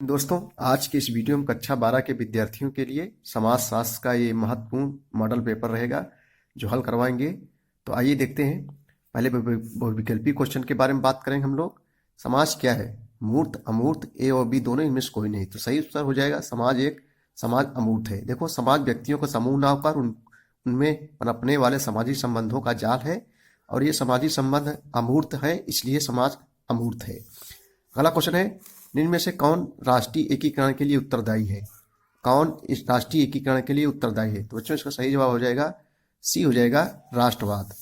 दोस्तों, आज के इस वीडियो में कक्षा 12 के विद्यार्थियों के लिए समाज शास्त्र का ये महत्वपूर्ण मॉडल पेपर रहेगा जो हल करवाएंगे। तो आइए देखते हैं। पहले बहुविकल्पी क्वेश्चन के बारे में बात करेंगे हम लोग। समाज क्या है? मूर्त, अमूर्त, ए और बी दोनों, इनमें से कोई नहीं। तो सही उत्तर हो जाएगा समाज अमूर्त है। देखो, समाज व्यक्तियों का समूह ना होकर उनमें पनपने वाले सामाजिक संबंधों का जाल है और ये सामाजिक संबंध अमूर्त है, इसलिए समाज अमूर्त है। अगला क्वेश्चन है, निम्न में से कौन राष्ट्रीय एकीकरण के लिए उत्तरदायी है? कौन इस राष्ट्रीय एकीकरण के लिए उत्तरदायी है? तो बच्चों, इसका सही जवाब हो जाएगा सी, हो जाएगा राष्ट्रवाद।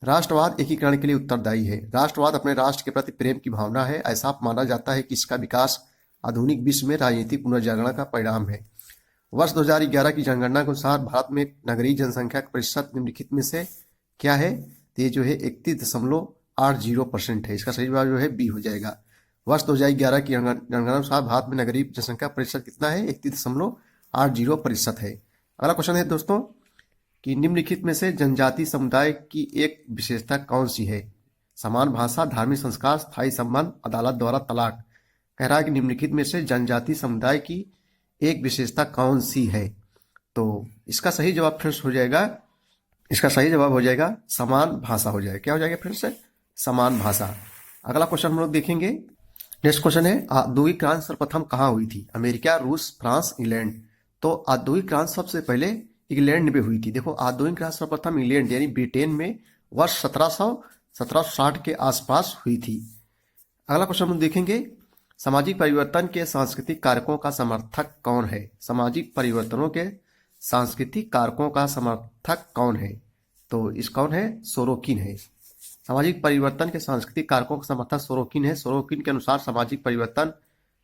राष्ट्रवाद एकीकरण के लिए उत्तरदायी है। राष्ट्रवाद अपने राष्ट्र के प्रति प्रेम की भावना है। ऐसा माना जाता है कि इसका विकास आधुनिक विश्व में राजनीतिक पुनर्जागरण का परिणाम है। वर्ष 2011 की जनगणना के अनुसार भारत में नगरीय जनसंख्या का प्रतिशत निम्नलिखित में से क्या है? तो ये जो है 31.80% है। इसका सही जवाब जो है बी हो जाएगा। वर्ष 2011 की जनगणना अनुसार भारत में नगरीय जनसंख्या प्रतिशत कितना है? 31.80% है। अगला क्वेश्चन है दोस्तों कि निम्नलिखित में से जनजाति समुदाय की एक विशेषता कौन सी है? समान भाषा, धार्मिक संस्कार, स्थायी संबंध, अदालत द्वारा तलाक। कह रहा है कि निम्नलिखित में से जनजाति समुदाय की एक विशेषता कौन सी है? तो इसका सही जवाब फ्रेंड्स हो जाएगा, समान भाषा हो जाएगा। क्या हो जाएगा फ्रेंड्स? समान भाषा। अगला क्वेश्चन हम लोग देखेंगे। नेक्स्ट क्वेश्चन है, औद्योगिक क्रांति सर्वप्रथम कहाँ हुई थी? अमेरिका, रूस, फ्रांस, इंग्लैंड। तो औद्योगिक क्रांति सबसे पहले इंग्लैंड में हुई थी। देखो, औद्योगिक क्रांति सर्वप्रथम इंग्लैंड यानी ब्रिटेन में वर्ष 1760 के आसपास हुई थी। अगला क्वेश्चन हम देखेंगे, सामाजिक परिवर्तन के सांस्कृतिक कारकों का समर्थक कौन है? सामाजिक परिवर्तनों के सांस्कृतिक कारकों का समर्थक कौन है? तो इस कौन है? सोरोकिन है। सामाजिक परिवर्तन के सांस्कृतिक कारकों का समर्थक सोरोकिन है। सोरोकिन के अनुसार सामाजिक परिवर्तन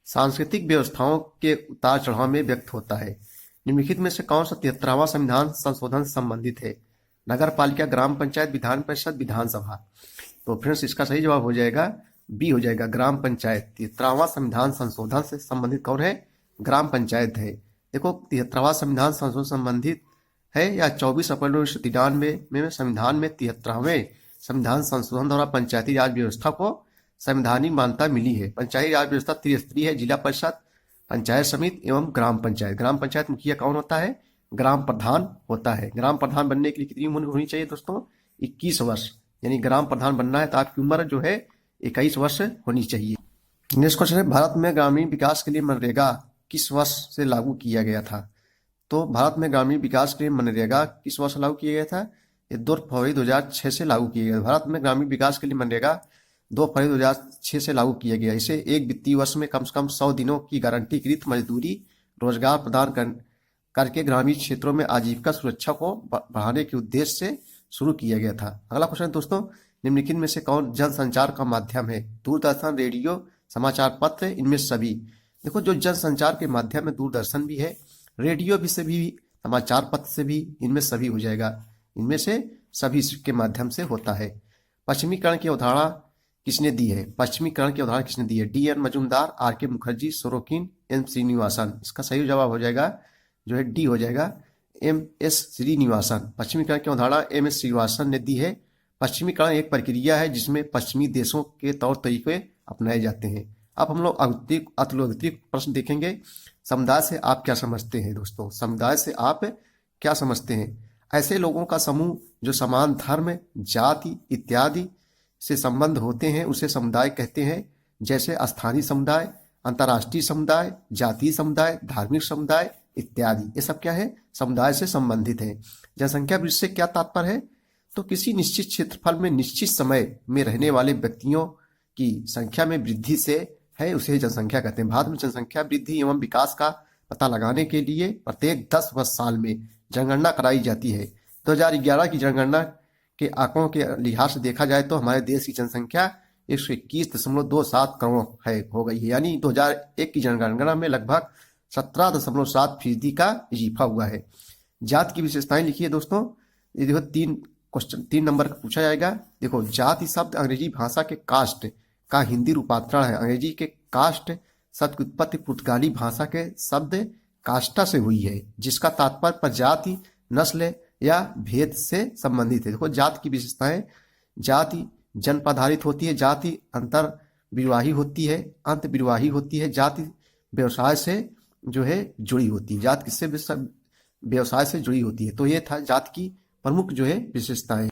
सांस्कृतिक व्यवस्थाओं के उतार चढ़ाव में व्यक्त होता है। निम्नलिखित में से कौन सा 73वां संविधान संशोधन से संबंधित है? नगर पालिका, ग्राम पंचायत, विधान परिषद, विधानसभा। तो फ्रेंड्स, इसका सही जवाब हो जाएगा बी, हो जाएगा ग्राम पंचायत। 73वां संविधान संशोधन से संबंधित कौन है? ग्राम पंचायत है। देखो, 73वां संविधान संशोधन संबंधित है या 24 अप्रैल 1993 में संविधान में 73वें संविधान संशोधन द्वारा पंचायती राज व्यवस्था को संवैधानिक मान्यता मिली है। पंचायती राज व्यवस्था त्रिस्तरीय है: जिला परिषद, पंचायत समिति एवं ग्राम पंचायत। ग्राम पंचायत मुखिया कौन होता है? ग्राम प्रधान होता है। ग्राम प्रधान बनने के लिए कितनी उम्र होनी चाहिए दोस्तों? 21 वर्ष। यानी ग्राम प्रधान बनना है तो आपकी उम्र जो है 21 वर्ष होनी चाहिए। नेक्स्ट क्वेश्चन है, भारत में ग्रामीण विकास के लिए मनरेगा किस वर्ष से लागू किया गया था? तो भारत में ग्रामीण विकास के लिए मनरेगा किस वर्ष लागू किया गया था? ये 2 फरवरी 2006 से लागू किया गया। भारत में ग्रामीण विकास के लिए मनरेगा 2 फरवरी 2006 से लागू किया गया। इसे एक वित्तीय वर्ष में कम से कम 100 दिनों की गारंटीकृत मजदूरी रोजगार प्रदान करके ग्रामीण क्षेत्रों में आजीविका सुरक्षा को बढ़ाने के उद्देश्य से शुरू किया गया था। अगला क्वेश्चन दोस्तों, निम्नलिखित में से कौन जनसंचार का माध्यम है? दूरदर्शन, रेडियो, समाचार पत्र, इनमें सभी। देखो, जो जनसंचार के माध्यम में दूरदर्शन भी है, रेडियो भी से भी, समाचार पत्र से भी, इनमें सभी हो जाएगा। इनमें से सभी के माध्यम से होता है। पश्चिमीकरण की अवधारणा किसने दी है? पश्चिमीकरण की अवधारणा किसने दी है? डी एन मजूमदार, आर के मुखर्जी, सोरोकिन, एम श्रीनिवासन। इसका सही जवाब हो जाएगा जो है डी, हो जाएगा एम एस श्रीनिवासन। पश्चिमीकरण की अवधारणा एम एस श्रीनिवासन ने दी है। पश्चिमीकरण एक प्रक्रिया है जिसमें पश्चिमी देशों के तौर तरीके अपनाए जाते हैं। अब हम लोग अतिलोकिक प्रश्न देखेंगे। समुदाय से आप क्या समझते हैं दोस्तों? समुदाय से आप क्या समझते हैं? ऐसे लोगों का समूह जो समान धर्म, जाति इत्यादि से संबंध होते हैं उसे समुदाय कहते हैं। जैसे स्थानीय समुदाय, अंतर्राष्ट्रीय समुदाय, जातीय समुदाय, धार्मिक समुदाय इत्यादि। ये सब क्या है? समुदाय से संबंधित है। जनसंख्या वृद्धि से क्या तात्पर्य है? तो किसी निश्चित क्षेत्रफल में निश्चित समय में रहने वाले व्यक्तियों की संख्या में वृद्धि से है, उसे जनसंख्या कहते हैं। भारत में जनसंख्या वृद्धि एवं विकास का पता लगाने के लिए प्रत्येक 10 वर्ष साल में जनगणना कराई जाती है। 2011 की जनगणना के आंकड़ों के लिहाज से देखा जाए तो हमारे देश की जनसंख्या 121.27 करोड़ हो गई है। यानी 2001 की जनगणना में लगभग 17.7% का इजाफा हुआ है। जात की विशेषताएं लिखिए दोस्तों। ये देखो, 3 नंबर का पूछा जाएगा। देखो, जाति शब्द अंग्रेजी भाषा के कास्ट का हिंदी रूपांतरण है। अंग्रेजी के कास्ट शब्द की उत्पत्ति पुर्तगाली भाषा के शब्द कास्टा से हुई है, जिसका तात्पर्य प्रजाति, नस्ल या भेद से संबंधित है। देखो, जाति की विशेषताएं, जाति जन्म आधारित होती है, जाति अंतर विवाही होती है, अंत विवाही होती है, जाति व्यवसाय से जो है जुड़ी होती है। जात किससे व्यवसाय से जुड़ी होती है। तो ये था जात की प्रमुख जो है विशेषताएं।